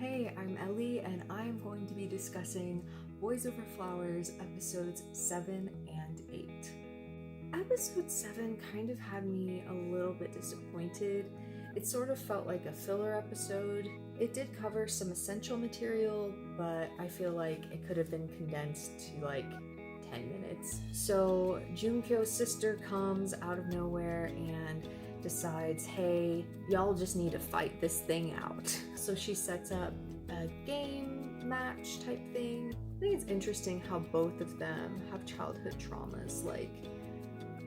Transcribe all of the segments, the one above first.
Hey, I'm Ellie, and I'm going to be discussing Boys Over Flowers episodes 7 and 8. Episode 7 kind of had me a little bit disappointed. It sort of felt like a filler episode. It did cover some essential material, but I feel like it could have been condensed to like 10 minutes. So Junpyo's sister comes out of nowhere and decides, hey, y'all just need to fight this thing out. So she sets up a game match type thing. I think it's interesting how both of them have childhood traumas. Like,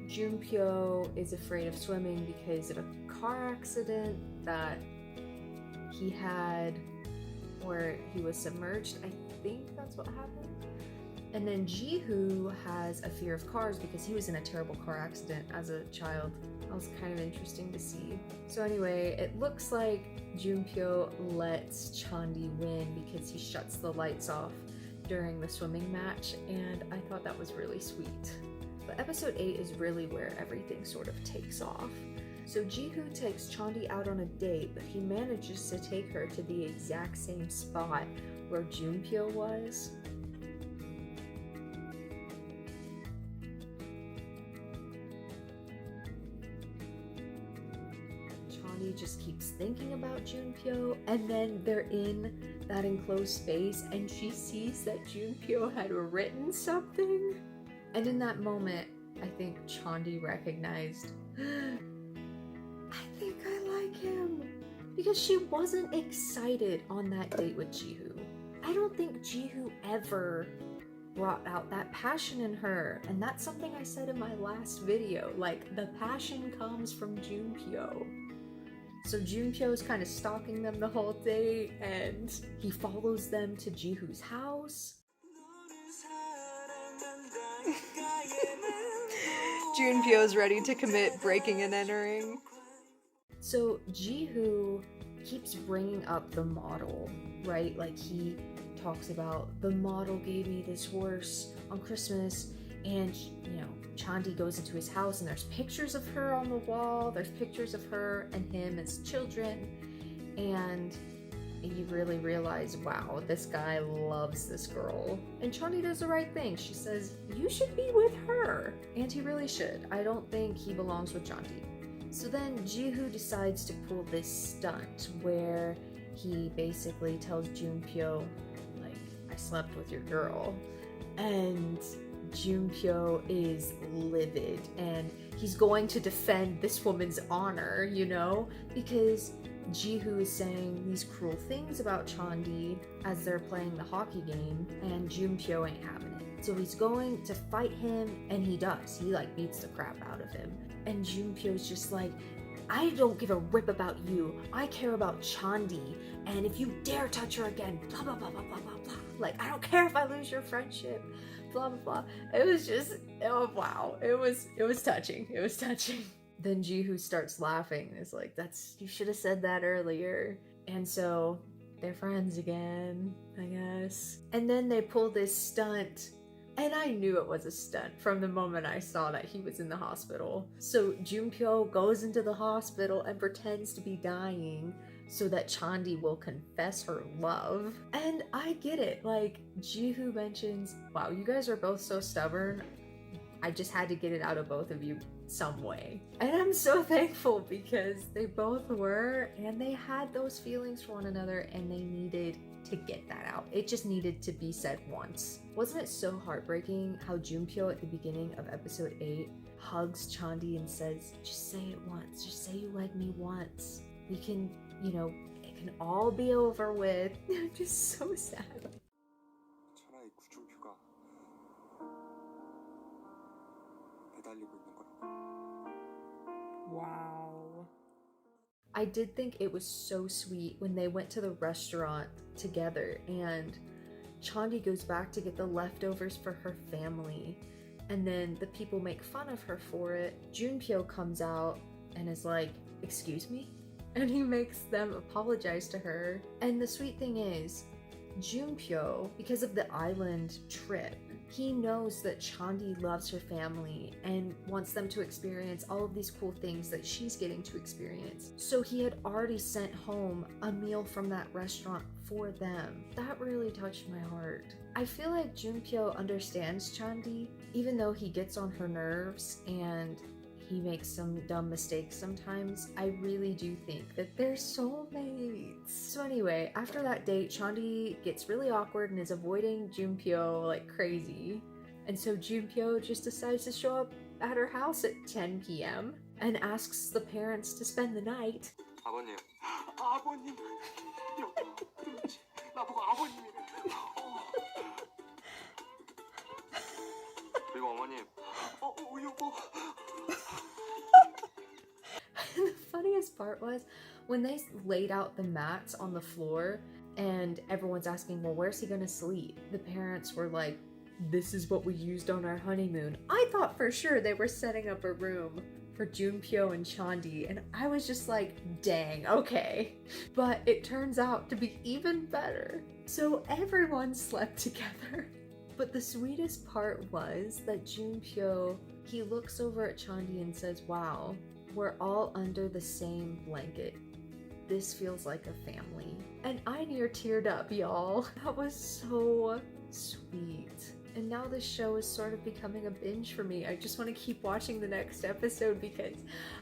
Junpyo is afraid of swimming because of a car accident that he had where he was submerged. I think that's what happened. And then Jihoo has a fear of cars because he was in a terrible car accident as a child. That was kind of interesting to see. So anyway, it looks like Junpyo lets Chandi win because he shuts the lights off during the swimming match, and I thought that was really sweet. But episode 8 is really where everything sort of takes off. So Jihoo takes Chandi out on a date, but he manages to take her to the exact same spot where Junpyo was. Just keeps thinking about Junpyo, and then they're in that enclosed space and she sees that Junpyo had written something, and in that moment I think Chandi recognized, I think I like him, because she wasn't excited on that date with Jihoo. I don't think Jihoo ever brought out that passion in her, and that's something I said in my last video, like the passion comes from Junpyo. So Junpyo is kind of stalking them the whole day, and he follows them to Jihoo's house. Junpyo is ready to commit breaking and entering. So Jihoo keeps bringing up the model, right? Like, he talks about the model gave me this horse on Christmas, and you know, Chandi goes into his house and there's pictures of her on the wall, there's pictures of her and him as children, and you really realize, wow, this guy loves this girl. And Chandi does the right thing. She says, you should be with her. And he really should. I don't think he belongs with Chandi. So then Jihoo decides to pull this stunt where he basically tells Junpyo, like, I slept with your girl. And Junpyo is livid, and he's going to defend this woman's honor, you know, because Jihoo is saying these cruel things about Chandi as they're playing the hockey game, and Junpyo ain't having it. So he's going to fight him, and he does. He like beats the crap out of him. And Junpyo's just like, I don't give a rip about you. I care about Chandi, and if you dare touch her again, blah blah blah blah blah blah blah. Like, I don't care if I lose your friendship. Blah blah blah. It was just, oh wow, it was touching. It was touching. Then Jihoo starts laughing. It's like, you should have said that earlier. And so they're friends again, I guess. And then they pull this stunt, and I knew it was a stunt from the moment I saw that he was in the hospital. So Junpyo goes into the hospital and pretends to be dying so that Chandi will confess her love. And I get it. Like, Jihoo mentions, wow, you guys are both so stubborn. I just had to get it out of both of you some way. And I'm so thankful because they both were, and they had those feelings for one another, and they needed to get that out. It just needed to be said once. Wasn't it so heartbreaking how Junpyo at the beginning of episode 8 hugs Chandi and says, just say it once, just say you like me once. We can, you know, it can all be over with. I'm just so sad. Wow. I did think it was so sweet when they went to the restaurant together and Chandi goes back to get the leftovers for her family, and then the people make fun of her for it. Junpyo comes out and is like, excuse me? And he makes them apologize to her. And the sweet thing is, Junpyo, because of the island trip, He knows that Chandi loves her family and wants them to experience all of these cool things that she's getting to experience. So he had already sent home a meal from that restaurant for them. That really touched my heart. I feel like Junpyo understands Chandi, even though he gets on her nerves and he makes some dumb mistakes sometimes. I really do think that they're soulmates. So anyway, after that date, Chandi gets really awkward and is avoiding Junpyo like crazy. And so Junpyo just decides to show up at her house at 10 p.m. and asks the parents to spend the night. 아버님, 아버님, 그렇지. 나보고 아버님이래. 그리고 어머님, 여보. The funniest part was when they laid out the mats on the floor and everyone's asking, well, where's he gonna sleep? The parents were like, this is what we used on our honeymoon. I thought for sure they were setting up a room for Junpyo and Chandi, and I was just like, dang, okay. But it turns out to be even better. So everyone slept together. But the sweetest part was that Junpyo, he looks over at Chandi and says, wow, we're all under the same blanket. This feels like a family. And I near teared up, y'all. That was so sweet. And now this show is sort of becoming a binge for me. I just want to keep watching the next episode because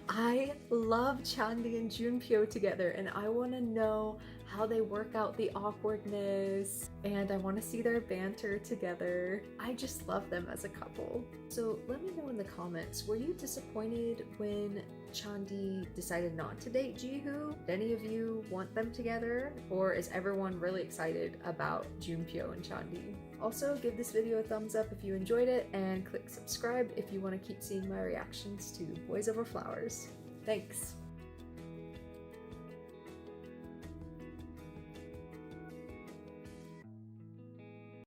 I love Chandi and Junpyo together and I want to know how they work out the awkwardness and I want to see their banter together. I just love them as a couple. So let me know in the comments, were you disappointed when Chandi decided not to date Jihoo? Did any of you want them together? Or is everyone really excited about Junpyo and Chandi? Also, give this video a thumbs up if you enjoyed it and click subscribe if you want to keep seeing my reactions to Boys Over Flowers. Thanks!